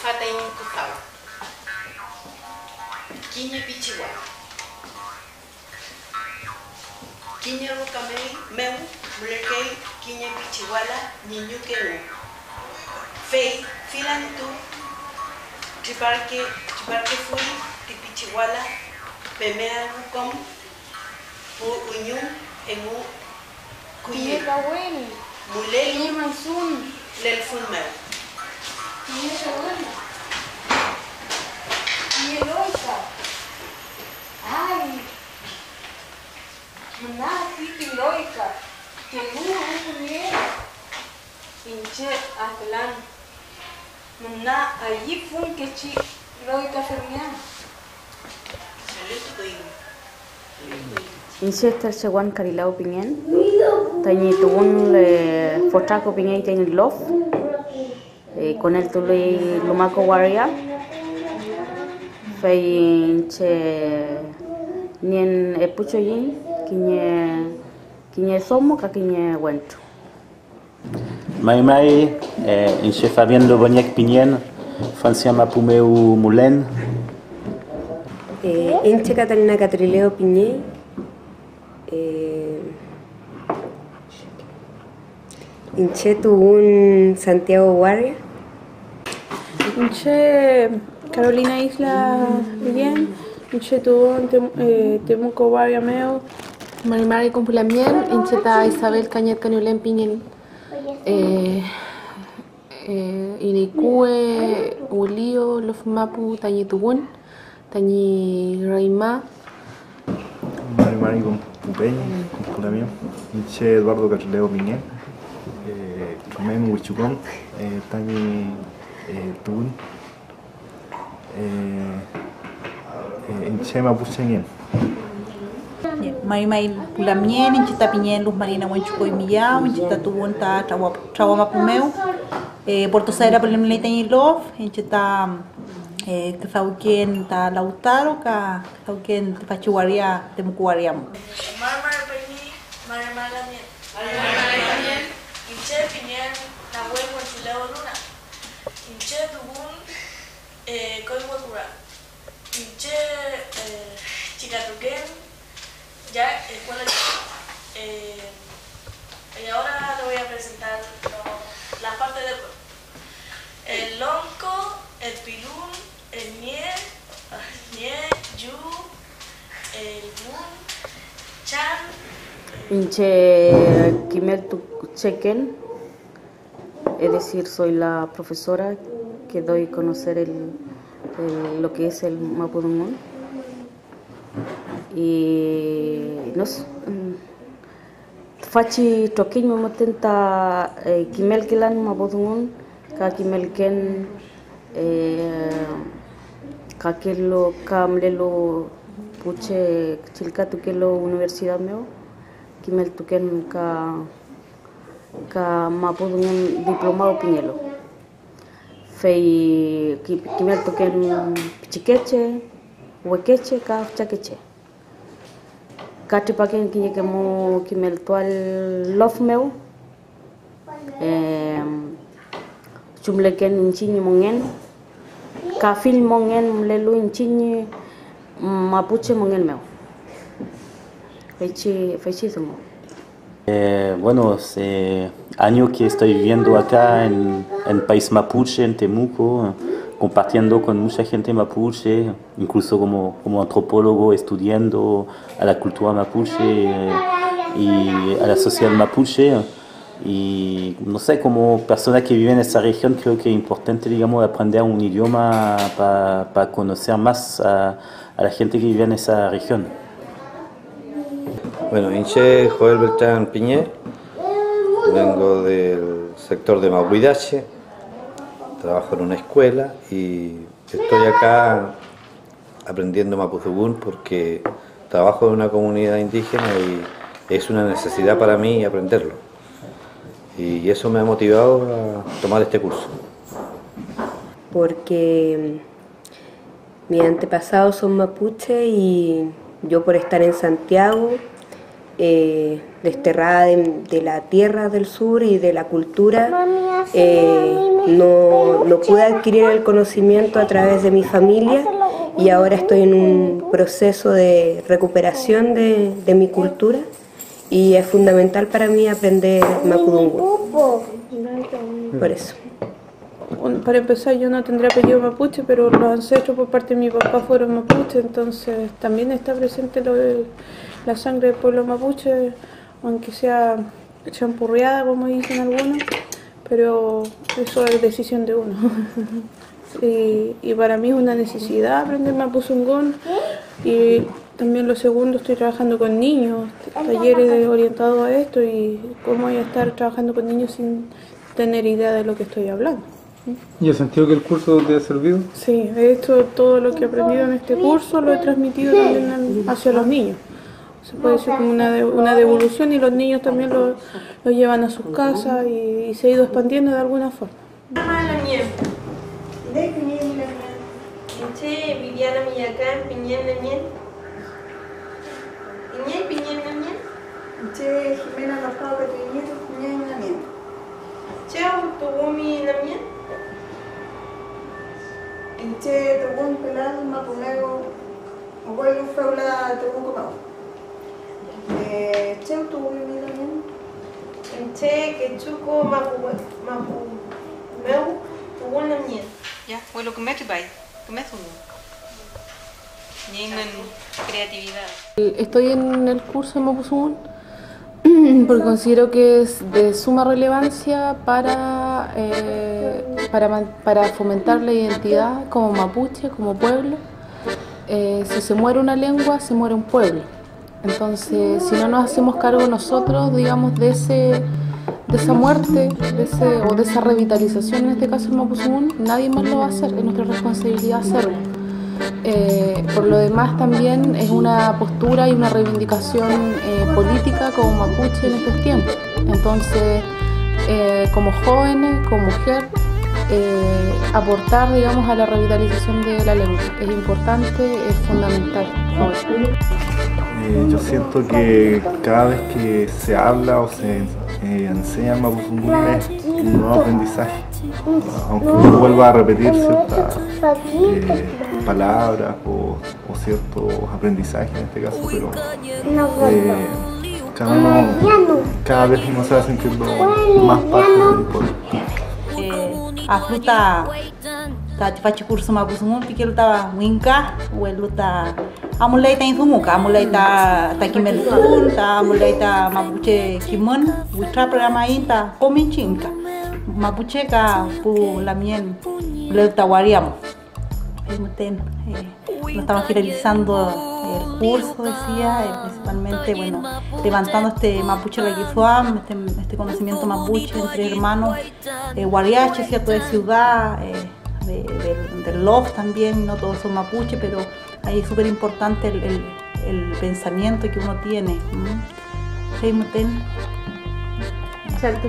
Fatain Kufau. Quiñe Pichihuay. Quiñe Rocamei, Meu, Mulerkei, Quiñe Pichihuala, Niñuqueu. Fei, Filantu, Chiparque Fui, Tipichihuala, Pemea Rucom, Uñum, Emu, Cuye. Mulelu, Lel Fulmeu. Ay, mana piti loika, que luego bien, pinche atlan, mana allí fue que chi loika fermian. Inche tercewan karilao pingen, tañi tuun le fotraco pingen tañi lof, con el tuli lumaco waria, fei inche nien epucho yin, kiñe somo ka kiñe wento. Mai, inche Fabián Loboniek Piñen, Francia Mapumeu Mulen. Inche Catalina Catrileo Piñé, Inche Tubún Santiago Guardia. Inche Carolina Isla Bien, Inche Tubún Temuco Guardia Meo. Marimari Compulamien, Inche ta Isabel Cañet Cañulen Piñen. Inicue Ulio Lof Mapu Tañi Tubún. Tañi Raima. Marimari Compupeña, Compulamiento, Inche Eduardo Catrileo Piñé, Mem Huichucón, Tañi Tubún, Inche Mapucheñen. Marimari Pulamien, Inche Tapiñen, Luz Marina Huanchuco y Millao, Inche Tubún ta Traguamapumeu, Puerto Saera Pulamien Tañi Lof, Inche ta Kazauquien ta Lautaro, Kazauquien Pachuaria Temucuariam. Marmar Peñi, Marmar Lamien, Inche Piñen, Nahuel Huanchuleo Luna, Inche Tubún, Coihuacura, Inche Chicatuquén, ya escuela. Y ahora le voy a presentar la parte del cuerpo. El lonco, el pilún, el nie, yu, el mun, chan. Inche Kimel Tuchekel, es decir, soy la profesora que doy a conocer lo que es el Mapudungun. Y nos fachi toquín me motenta Kimel Kelan Mapudungun, ka Kimel Ken kakelo kamlelo puche chilka tukelo universidad meo Kimel tuken ka Mapudungun diplomado piñelo fei Kimel tuken pichiqueche huequeche ka chaqueche katipaken kiye kemo Kimel tual lof meo chumleken inchiñi mongen kafil mongen lelu inchiñi mapuche mongen meo fechi sumo. Bueno, hace años que estoy viviendo acá en país mapuche, en Temuco, compartiendo con mucha gente mapuche, incluso como antropólogo, estudiando a la cultura mapuche y a la sociedad mapuche. Y no sé, como persona que vive en esa región, creo que es importante, digamos, aprender un idioma para conocer más a la gente que vive en esa región. Bueno, Inche Joel Beltrán Piñé, vengo del sector de Mahuidache, trabajo en una escuela y estoy acá aprendiendo Mapudungun porque trabajo en una comunidad indígena y es una necesidad para mí aprenderlo. Y eso me ha motivado a tomar este curso. Porque mis antepasados son mapuche y yo por estar en Santiago desterrada de la tierra del sur y de la cultura, no pude adquirir el conocimiento a través de mi familia y ahora estoy en un proceso de recuperación de mi cultura y es fundamental para mí aprender mapudungun. Por eso. Para empezar, yo no tendré apellido mapuche, pero los ancestros por parte de mi papá fueron mapuche, entonces también está presente la sangre del pueblo mapuche, aunque sea champurreada, como dicen algunos, pero eso es decisión de uno. Y para mí es una necesidad aprender mapuzungún. Y también lo segundo, estoy trabajando con niños, talleres orientados a esto, y cómo voy a estar trabajando con niños sin tener idea de lo que estoy hablando. ¿Y has sentido que el curso te ha servido? Sí, he hecho todo lo que he aprendido en este curso, lo he transmitido también hacia los niños. Se puede decir como una devolución, y los niños también lo llevan a sus casas y se ha ido expandiendo de alguna forma. Viviana Millacán, Piñén Nemien. Piñén, Piñén Nemien. Che, Jimena Lozado Catriñero, Piñén Nemien. Cheo, Tugumi Nemien. Che, Tugun Pelado, Mapumego, Abuelo Feula, Tugun Comao. Cheo, Tugumi Nemien. Che, Quechuco, Mapumego, Tugun Nemien. Ya, fue lo que me trae. Creatividad. Estoy en el curso de mapuzungún porque considero que es de suma relevancia para fomentar la identidad como mapuche, como pueblo. Si se muere una lengua, se muere un pueblo. Entonces, si no nos hacemos cargo nosotros, digamos, de esa muerte, o de esa revitalización, en este caso el mapuzungún, nadie más lo va a hacer, es nuestra responsabilidad hacerlo. Por lo demás, también es una postura y una reivindicación política como mapuche en estos tiempos. Entonces, como jóvenes, como mujer, aportar, digamos, a la revitalización de la lengua es importante, es fundamental. Yo siento que cada vez que se habla o se enseña mapuzungún es un nuevo aprendizaje, aunque uno vuelva a repetir ciertas palabras o ciertos aprendizajes en este caso, pero cada vez uno se va sintiendo más parte del pueblo. A fruta tati curso mapuzungún porque luta winka o luta amulai ta insumuka amulai ta kimeltun ta amulai ta mapuche kimon witra programa inta kominchinka mapuche ka pu lamien luta wariam. No estamos finalizando el curso, decía, principalmente, bueno, levantando este mapuche laquizuam, este conocimiento mapuche entre hermanos, guariache, ¿cierto?, de ciudad, del LOF también, no todos son mapuche, pero ahí es súper importante el pensamiento que uno tiene. Salto